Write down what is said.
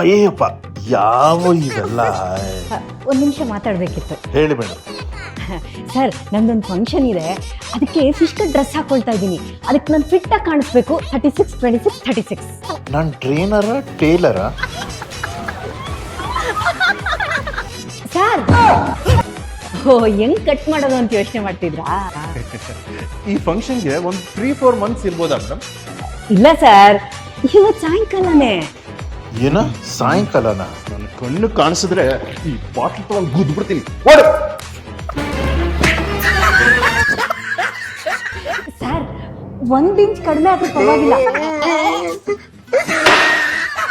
ಅಯ್ಯಪ್ಪ ಯಾವ ಇವೆಲ್ಲ ಒಂದು ನಿಮಿಷ ಮಾತಾಡಬೇಕಿತ್ತು. ಹೇಳಿ ಮೇಡಮ್. ಸರ್ ನಮ್ದೊಂದು ಫಂಕ್ಷನ್ ಇದೆ, ಅದಕ್ಕೆ ಸಿಸ್ಟರ್ ಡ್ರೆಸ್ ಹಾಕೊಳ್ತಾ ಇದ್ದೀನಿ. ಅದಕ್ಕೆ ನಾನು ಫಿಟ್ಟಾಗಿ ಕಾಣಿಸ್ಬೇಕು. 36, 26, 36. ನಾನು ಟ್ರೈನರ ಟೇಲರ? ಸರ್ ಓ ಹೆಂಗ್ ಕಟ್ ಮಾಡೋದು ಅಂತ ಯೋಚನೆ ಮಾಡ್ತಿದ್ರಾ? ಈ ಫಂಕ್ಷನ್ಗೆ ಒಂದು 3-4 ಮಂತ್ಸ್ ಇರ್ಬೋದಾ ಮೇಡಮ್? ಇಲ್ಲ ಸರ್, ಇವತ್ತು ಸಾಯಂಕಾಲನೇ. ಏನ ಸಾಯಂಕಾಲನ? ನನ್ನ ಕಣ್ಣು ಕಾಣಿಸಿದ್ರೆ ಈ ಬಾಟ್ಲ್ ತಗೊಂಡು ಗುದ್ಬಿಡ್ತೀನಿ. ಸರ್ 1 ಇಂಚ್ ಕಡಿಮೆ ಆದ್ರೂ ಪರವಾಗಿಲ್ಲ.